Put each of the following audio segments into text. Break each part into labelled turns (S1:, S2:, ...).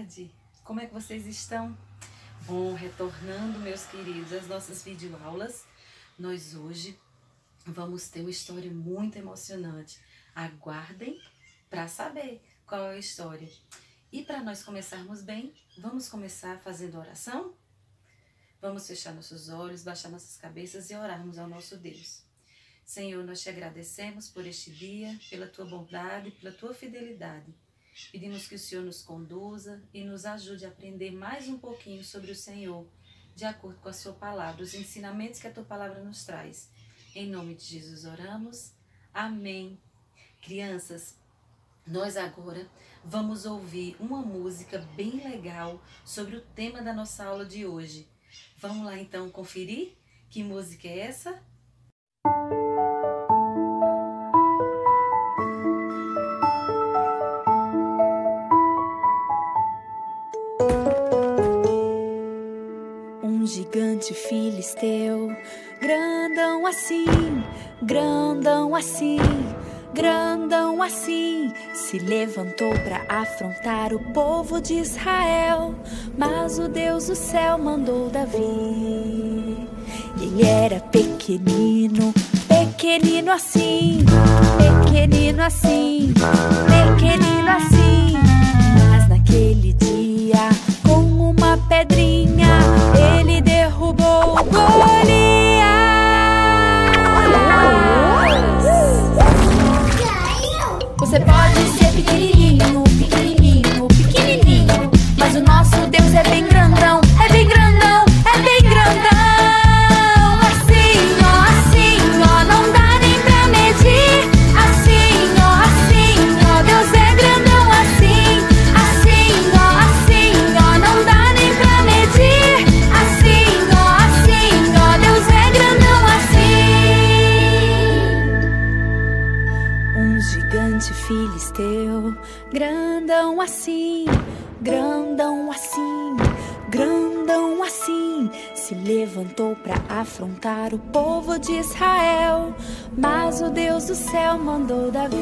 S1: tarde, como é que vocês estão? Bom, retornando, meus queridos, às nossas videoaulas, nós hoje vamos ter uma história muito emocionante. Aguardem para saber qual é a história. E para nós começarmos bem, vamos começar fazendo oração? Vamos fechar nossos olhos, baixar nossas cabeças e orarmos ao nosso Deus. Senhor, nós te agradecemos por este dia, pela tua bondade, pela tua fidelidade. Pedimos que o Senhor nos conduza e nos ajude a aprender mais um pouquinho sobre o Senhor, de acordo com a sua palavra, os ensinamentos que a tua palavra nos traz. Em nome de Jesus oramos. Amém. Crianças, nós agora vamos ouvir uma música bem legal sobre o tema da nossa aula de hoje. Vamos lá então conferir? Que música é essa?
S2: Um gigante filisteu, grandão assim, grandão assim, grandão assim, se levantou para afrontar o povo de Israel. Mas o Deus do céu mandou Davi. Ele era pequenino, pequenino assim, pequenino assim, pequenino assim. Mas naquele dia, com uma pedrinha, ele derrubou Golias. Você pode ser pequenininho, pequenininho, pequenininho, mas o nosso Deus é bem grandão, é bem grandão, é bem grandão. Assim, ó, não dá nem pra medir. Assim, ó, Deus é grandão assim. Assim, ó, não dá nem pra medir. Assim, ó, Deus é grandão assim. Um gigante filisteu, grandão assim, grandão assim, grandão assim, se levantou para afrontar o povo de Israel. Mas o Deus do céu mandou Davi.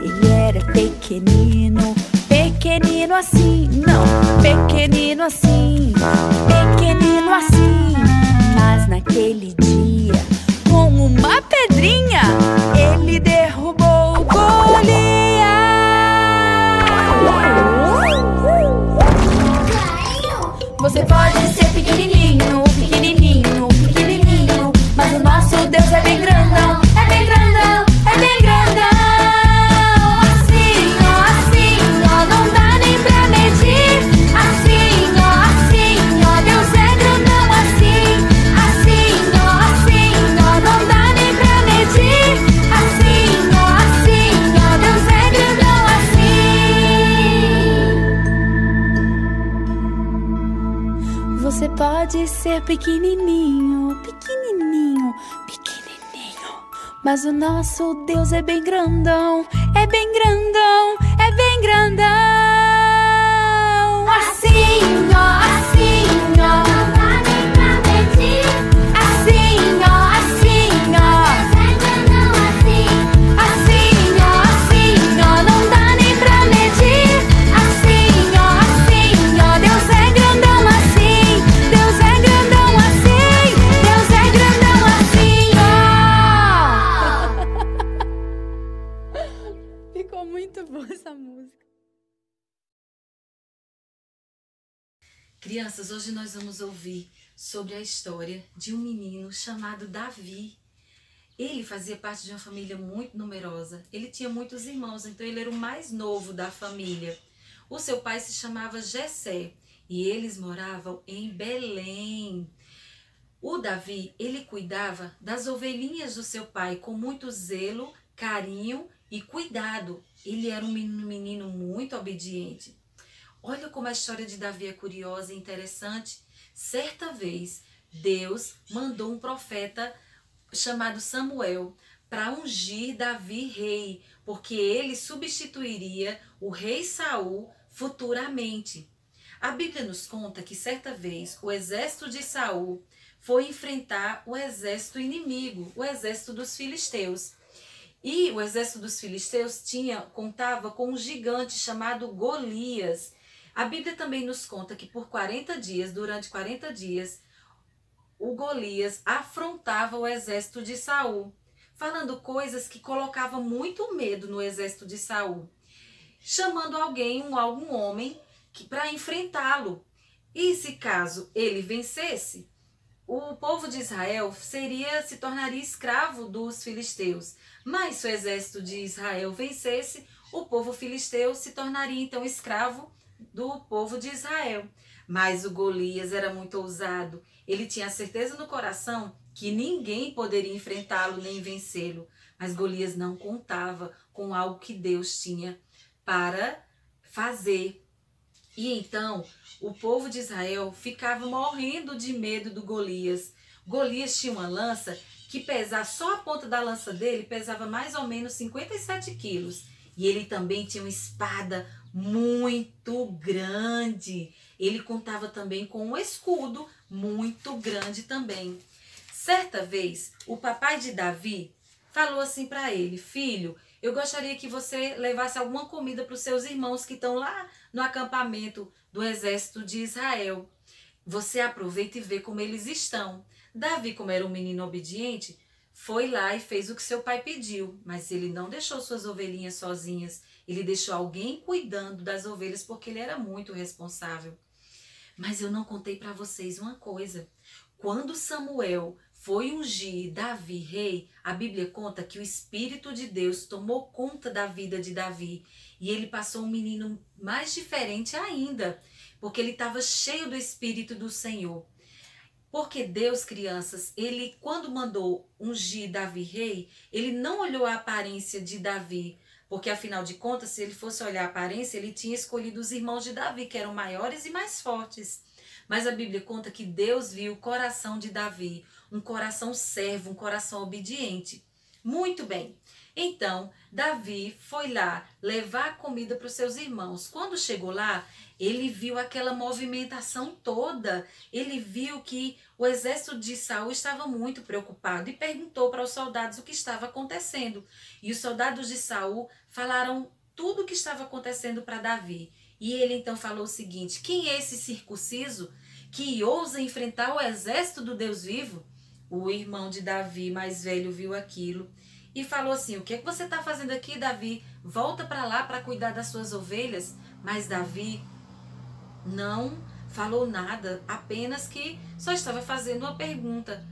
S2: Ele era pequenino, pequenino assim, não, pequenino assim, pequenino assim. Mas naquele dia, com uma pedrinha, ele derrubou Golias. Você pode ser pequenininho, pequenininho, pequenininho, mas o nosso Deus é bem grandão, é bem grandão, é bem grandão. Assim, ó, não dá nem pra medir. Assim, ó, Deus é grandão assim. Assim, ó, não dá nem pra medir. Assim, ó, Deus é grandão assim. Você pode ser pequenininho, pequenininho, pequenininho, mas o nosso Deus é bem grandão, é bem grandão, é bem grandão. Assim, ó, não dá nem pra medir. Assim, ó, Deus é grandão assim. Assim, ó, não dá nem pra medir. Assim, ó, Deus é grandão assim. Deus é grandão assim. Deus é grandão assim, ó. Ficou muito boa essa música.
S1: Crianças, hoje nós vamos ouvir sobre a história de um menino chamado Davi. Ele fazia parte de uma família muito numerosa. Ele tinha muitos irmãos, então ele era o mais novo da família. O seu pai se chamava Jessé e eles moravam em Belém. O Davi, ele cuidava das ovelhinhas do seu pai com muito zelo, carinho e cuidado. Ele era um menino muito obediente. Olha como a história de Davi é curiosa e interessante. Certa vez, Deus mandou um profeta chamado Samuel para ungir Davi rei, porque ele substituiria o rei Saul futuramente. A Bíblia nos conta que certa vez o exército de Saul foi enfrentar o exército inimigo, o exército dos filisteus. E o exército dos filisteus contava com um gigante chamado Golias. A Bíblia também nos conta que por 40 dias, durante 40 dias, o Golias afrontava o exército de Saul, falando coisas que colocavam muito medo no exército de Saul, chamando algum homem para enfrentá-lo. E se caso ele vencesse, o povo de Israel se tornaria escravo dos filisteus. Mas se o exército de Israel vencesse, o povo filisteu se tornaria então escravo do povo de Israel. Mas o Golias era muito ousado. Ele tinha certeza no coração que ninguém poderia enfrentá-lo nem vencê-lo. Mas Golias não contava com algo que Deus tinha para fazer. E então o povo de Israel ficava morrendo de medo do Golias. Golias tinha uma lança que pesava, só a ponta da lança dele pesava mais ou menos 57 quilos. E ele também tinha uma espada muito grande. Ele contava também com um escudo muito grande também. Certa vez, o papai de Davi falou assim para ele: filho, eu gostaria que você levasse alguma comida para os seus irmãos que estão lá no acampamento do exército de Israel. Você aproveita e vê como eles estão. Davi, como era um menino obediente, foi lá e fez o que seu pai pediu, mas ele não deixou suas ovelhinhas sozinhas. Ele deixou alguém cuidando das ovelhas porque ele era muito responsável. Mas eu não contei para vocês uma coisa. Quando Samuel foi ungir Davi rei, a Bíblia conta que o Espírito de Deus tomou conta da vida de Davi. E ele passou um menino mais diferente ainda, porque ele estava cheio do Espírito do Senhor. Porque Deus, crianças, ele quando mandou ungir Davi rei, ele não olhou a aparência de Davi, porque afinal de contas, se ele fosse olhar a aparência, ele tinha escolhido os irmãos de Davi, que eram maiores e mais fortes. Mas a Bíblia conta que Deus viu o coração de Davi, um coração servo, um coração obediente. Muito bem. Então, Davi foi lá levar comida para os seus irmãos. Quando chegou lá, ele viu aquela movimentação toda. Ele viu que o exército de Saul estava muito preocupado e perguntou para os soldados o que estava acontecendo. E os soldados de Saul falaram tudo o que estava acontecendo para Davi. E ele então falou o seguinte: quem é esse circunciso que ousa enfrentar o exército do Deus vivo? O irmão de Davi, mais velho, viu aquilo e falou assim: o que é que você está fazendo aqui, Davi? Volta para lá para cuidar das suas ovelhas. Mas Davi não falou nada, apenas que só estava fazendo uma pergunta.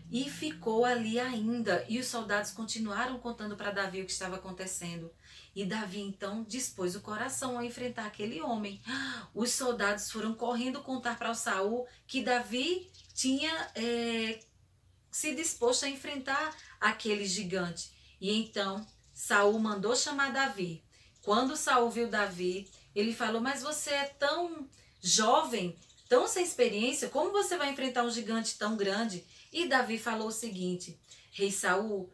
S1: E ficou ali ainda. E os soldados continuaram contando para Davi o que estava acontecendo. E Davi então dispôs o coração a enfrentar aquele homem. Os soldados foram correndo contar para o Saul que Davi tinha se disposto a enfrentar aquele gigante. E então Saul mandou chamar Davi. Quando Saul viu Davi, ele falou: mas você é tão jovem, tão sem experiência, como você vai enfrentar um gigante tão grande? E Davi falou o seguinte: rei Saul,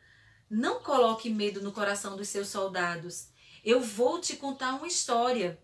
S1: não coloque medo no coração dos seus soldados. Eu vou te contar uma história.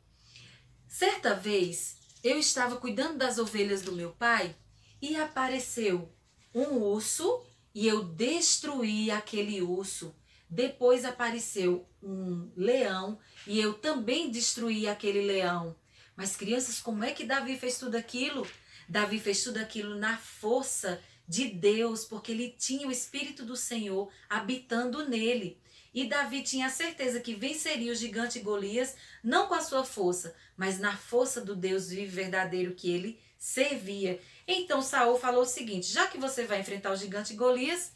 S1: Certa vez, eu estava cuidando das ovelhas do meu pai e apareceu um urso e eu destruí aquele urso. Depois apareceu um leão e eu também destruí aquele leão. Mas, crianças, como é que Davi fez tudo aquilo? Davi fez tudo aquilo na força de Deus, porque ele tinha o Espírito do Senhor habitando nele. E Davi tinha a certeza que venceria o gigante Golias, não com a sua força, mas na força do Deus vivo e verdadeiro que ele servia. Então Saul falou o seguinte: já que você vai enfrentar o gigante Golias,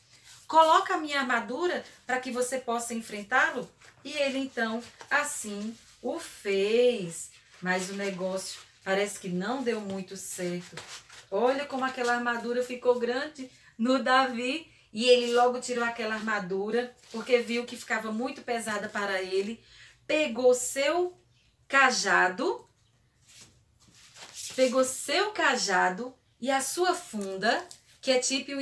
S1: coloca a minha armadura para que você possa enfrentá-lo. E ele então assim o fez. Mas o negócio parece que não deu muito certo. Olha como aquela armadura ficou grande no Davi. E ele logo tirou aquela armadura, porque viu que ficava muito pesada para ele. Pegou seu cajado e a sua funda, que é tipo um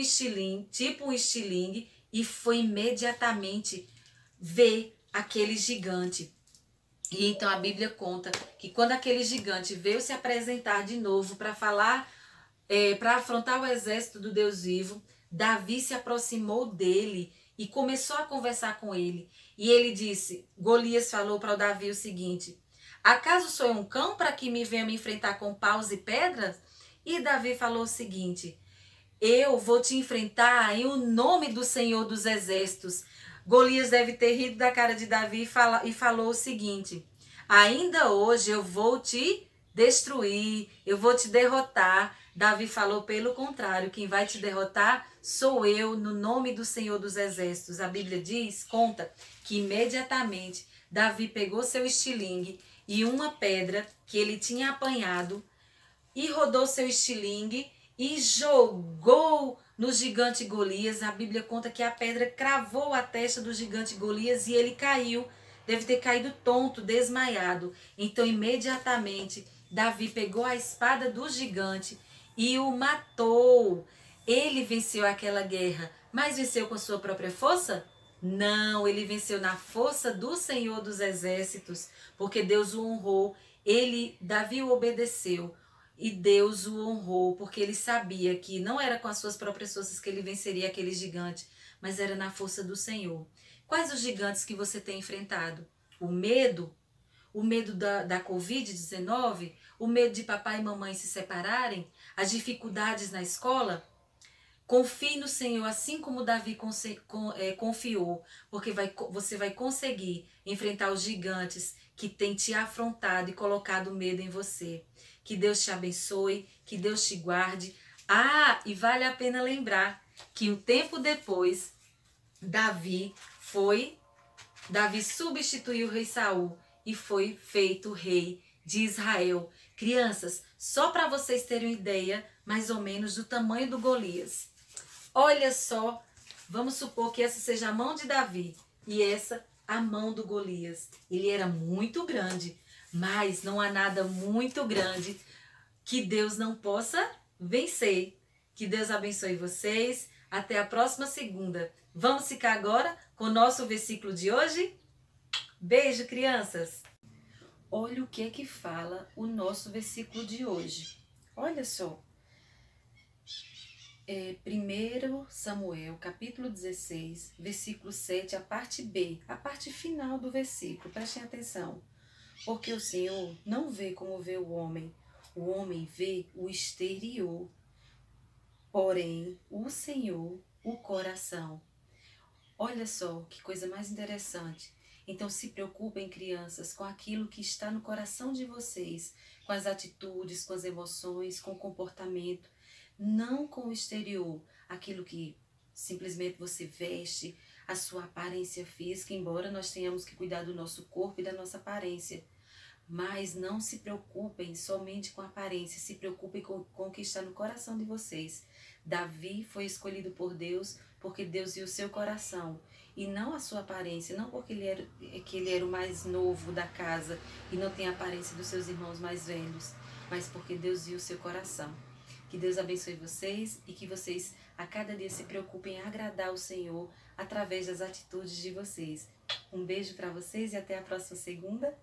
S1: estilingue, e foi imediatamente ver aquele gigante. E então a Bíblia conta que quando aquele gigante veio se apresentar de novo para falar, para afrontar o exército do Deus vivo, Davi se aproximou dele e começou a conversar com ele. E ele disse, Golias falou para o Davi o seguinte: acaso sou eu um cão para que me venha me enfrentar com paus e pedras? E Davi falou o seguinte: eu vou te enfrentar em o nome do Senhor dos Exércitos. Golias deve ter rido da cara de Davi e falou o seguinte: ainda hoje eu vou te destruir, eu vou te derrotar. Davi falou pelo contrário: quem vai te derrotar sou eu, no nome do Senhor dos Exércitos. A Bíblia diz, conta, que imediatamente Davi pegou seu estilingue e uma pedra que ele tinha apanhado e rodou seu estilingue e jogou no gigante Golias. A Bíblia conta que a pedra cravou a testa do gigante Golias e ele caiu. Deve ter caído tonto, desmaiado. Então, imediatamente, Davi pegou a espada do gigante e o matou. Ele venceu aquela guerra, mas venceu com sua própria força? Não, ele venceu na força do Senhor dos Exércitos, porque Deus o honrou. Davi o obedeceu. E Deus o honrou, porque ele sabia que não era com as suas próprias forças que ele venceria aquele gigante, mas era na força do Senhor. Quais os gigantes que você tem enfrentado? O medo? O medo da Covid-19? O medo de papai e mamãe se separarem? As dificuldades na escola? Confie no Senhor, assim como Davi confiou, porque você vai conseguir enfrentar os gigantes que têm te afrontado e colocado medo em você. Que Deus te abençoe, que Deus te guarde. Ah, e vale a pena lembrar que um tempo depois, Davi substituiu o rei Saul e foi feito rei de Israel. Crianças, só para vocês terem uma ideia, mais ou menos, do tamanho do Golias. Olha só, vamos supor que essa seja a mão de Davi e essa a mão do Golias. Ele era muito grande, mas não há nada muito grande que Deus não possa vencer. Que Deus abençoe vocês. Até a próxima segunda. Vamos ficar agora com o nosso versículo de hoje? Beijo, crianças! Olha o que fala o nosso versículo de hoje. Olha só. 1 Samuel, capítulo 16, versículo 7, a parte B, a parte final do versículo. Prestem atenção. Porque o Senhor não vê como vê o homem vê o exterior, porém o Senhor, o coração. Olha só que coisa mais interessante. Então se preocupem, crianças, com aquilo que está no coração de vocês, com as atitudes, com as emoções, com o comportamento, não com o exterior, aquilo que simplesmente você veste, a sua aparência física, embora nós tenhamos que cuidar do nosso corpo e da nossa aparência. Mas não se preocupem somente com a aparência, se preocupem com o que está no coração de vocês. Davi foi escolhido por Deus porque Deus viu o seu coração e não a sua aparência, não porque ele era o mais novo da casa e não tem a aparência dos seus irmãos mais velhos, mas porque Deus viu o seu coração. Que Deus abençoe vocês e que vocês a cada dia se preocupem em agradar o Senhor através das atitudes de vocês. Um beijo para vocês e até a próxima segunda.